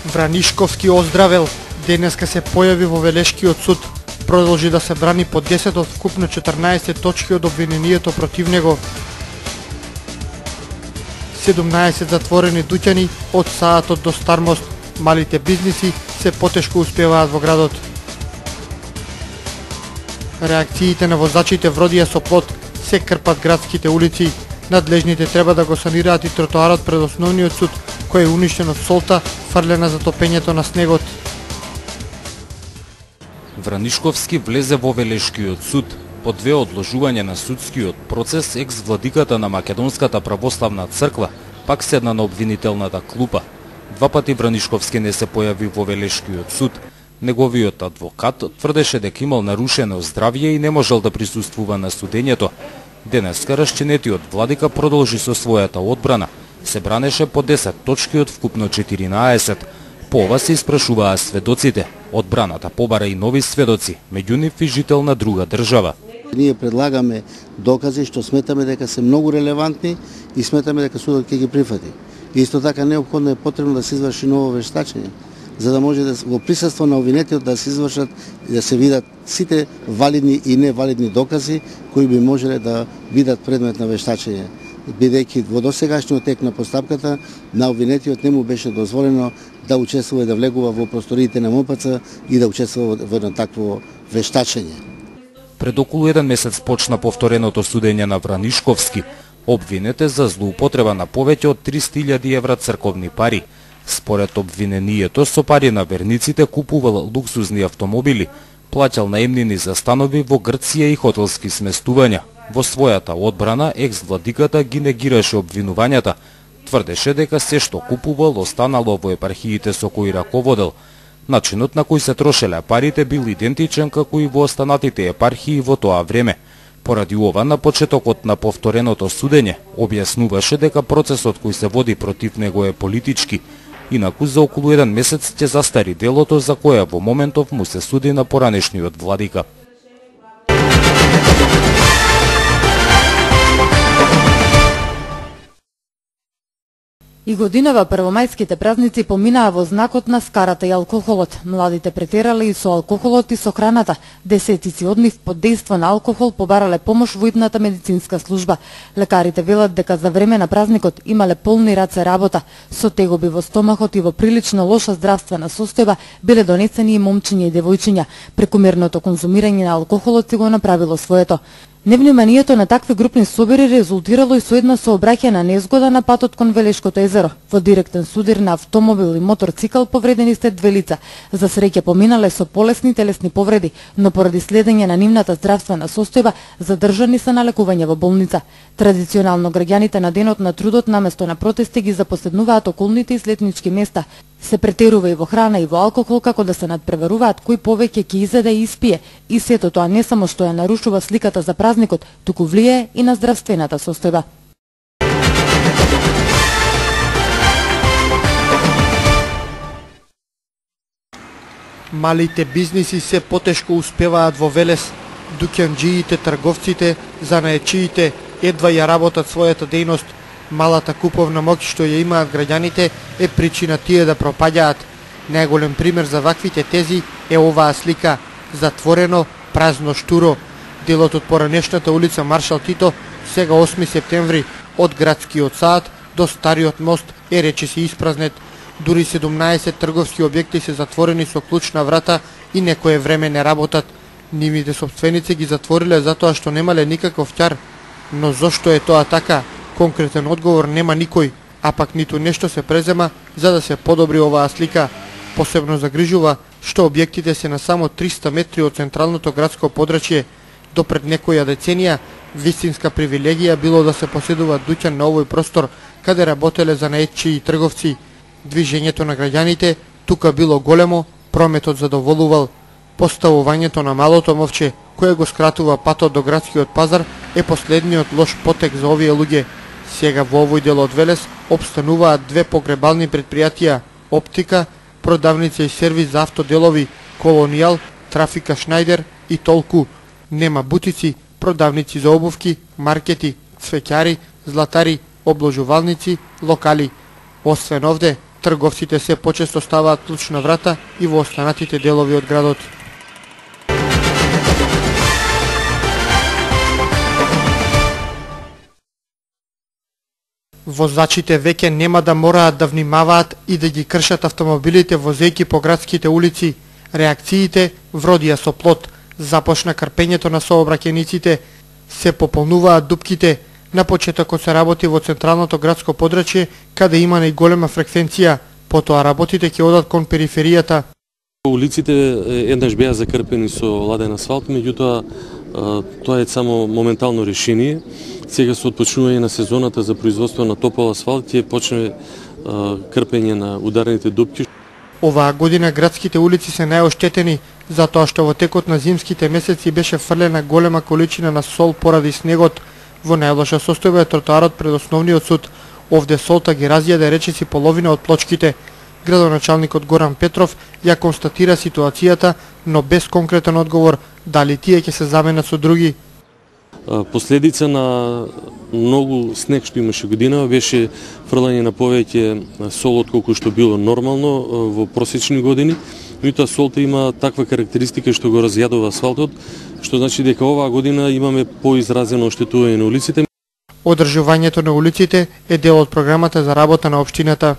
Вранишковски оздравел, денеска се појави во Велешкиот суд. Продолжи да се брани по 10 од вкупно 14 точки од обвинението против него. 17 затворени дуќани од Саатот до Стармост. Малите бизниси се потешко успеваат во градот. Реакциите на возачите вродија со плот, се крпат градските улици. Надлежните треба да го санираат и тротоарот пред основниот суд, кој е уништен од солта фрлена за топењето на снегот. Вранишковски влезе во Велешкиот суд. По две одложување на судскиот процес, екс-владиката на Македонската православна црква пак седна на обвинителната клупа. Два пати Вранишковски не се појави во Велешкиот суд. Неговиот адвокат тврдеше дека имал нарушено здравје и не можел да присуствува на судењето. Денеска расчинетиот владика продолжи со својата одбрана. Се бранеше по 10 точки од вкупно 14. По ова се испрашуваа сведоците. Одбраната побара и нови сведоци, меѓу нив и жител на друга држава. Ние предлагаме докази што сметаме дека се многу релевантни и сметаме дека судот ќе ги прифати. Исто така неопходно е потребно да се изврши ново вештачење, за да може да во присуство на обвинетиот да се извршат и да се видат сите валидни и невалидни докази кои би можеле да бидат предмет на вештачење. Бидејќи во досегашниот тек на постапката на обвинетиот не му беше дозволено да учествува и да влегува во просториите на МПЦ и да учествува во едно такво вештачење. Пред околу 1 месец почна повтореното судење на Вранишковски. Обвинет е за злоупотреба на повеќе од 300.000 евра црковни пари. Според обвинението, со пари на верниците купувал луксузни автомобили, плаќал наемнини за станови во Грција и хотелски сместувања. Во својата одбрана, екс-владиката ги негираше обвинувањата. Тврдеше дека се што купувал останало во епархиите со кои раководел. Начинот на кој се трошеле парите бил идентичен како и во останатите епархии во тоа време. Поради ова, на почетокот на повтореното судење, објаснуваше дека процесот кој се води против него е политички. Инаку за околу 1 месец ќе застари делото за кое во моментов му се суди на поранешниот владика. И годинава првомајските празници поминаа во знакот на скарата и алкохолот. Младите претерале и со алкохолот и со храната. Десетици од нив под дејство на алкохол побарале помош во идната медицинска служба. Лекарите велат дека за време на празникот имале полни раце работа. Со тегоби во стомахот и во прилично лоша здравствена состојба биле донесени и момчиња и девојчиња. Прекомерното конзумирање на алкохолот си го направило своето. Невниманието на такви групни собири резултирало и со една сообраќајна незгода на патот кон Велешкото езеро. Во директен судир на автомобил и моторцикл повредени се 2 лица. За среќа поминале со полесни телесни повреди, но поради следење на нивната здравствена состојба задржани се на лекување во болница. Традиционално граѓаните на денот на трудот наместо на протести ги запоседнуваат околните ислетнички места. Се претерува и во храна и во алкохол како да се надпреваруваат кој повеќе ќе изеде и испие. И сето тоа не само што ја нарушува сликата за празникот, туку влијае и на здравствената состојба. Малите бизниси се потешко успеваат во Велес. Дуќанџиите, трговците, занаечиите едва ја работат својата дејност. Малата куповна моќ што ја имаат граѓаните е причина тие да пропаѓаат. Најголем пример за ваквите тези е оваа слика. Затворено, празно штуро. Делот од поранешната улица Маршал Тито, сега 8 септември, од градскиот сад до стариот мост е речиси испразнет. Дури 17 трговски објекти се затворени со клуч на врата и некое време не работат. Нивните сопственици ги затвориле затоа што немале никаков ќар. Но зошто е тоа така? Конкретен одговор нема никој, а пак ниту нешто се презема за да се подобри оваа слика. Посебно загрижува што објектите се на само 300 метри од централното градско подрачје. До пред некоја деценија вистинска привилегија било да се поседува дуќан на овој простор, каде работеле занаетчи и трговци. Движењето на граѓаните тука било големо, прометот задоволувал. Поставувањето на малото мовче, кое го скратува патот до градскиот пазар, е последниот лош потек за овие луѓе. Сега во овој дел од Велес обстануваат 2 погребални предпријатија, Оптика, продавница и сервис за автоделови, Колонијал, Трафика Шнајдер и Толку. Нема бутици, продавници за обувки, маркети, цвеќари, златари, обложувалници, локали. Освен овде, Трговците се почесто ставаат клуч на врата и во останатите делови од градот. Возачите веќе нема да мораат да внимаваат и да ги кршат автомобилите возејќи по градските улици. Реакциите вродија со плод. Започна крпењето на сообраќајниците, се пополнуваат дупките. На почетокот се работи во централното градско подрачје, каде има најголема фреквенција, потоа работите ќе одат кон периферијата. Улиците еднаш беа закрпени со ладен асфалт, меѓутоа тоа е само моментално решение. Сега со отпочнување на сезоната за производство на топол асфалт ќе почне крпење на ударните дупки. Оваа година градските улици се најоштетени, затоа што во текот на зимските месеци беше фрлена голема количина на сол поради снегот. Во најлоша состојба е тротоарот пред основниот суд. Овде солта ги разјаде речиси половина од плочките. Градоначалникот Горан Петров ја констатира ситуацијата, но без конкретен одговор дали тие ќе се заменат со други. Последица на многу снег што имаше година беше фрлање на повеќе сол отколку што било нормално во просечни години. Меѓутоа солта има таква карактеристика што го разјадува асфалтот, што значи дека оваа година имаме поизразено оштетување на улиците. Одржувањето на улиците е дел од програмата за работа на општината.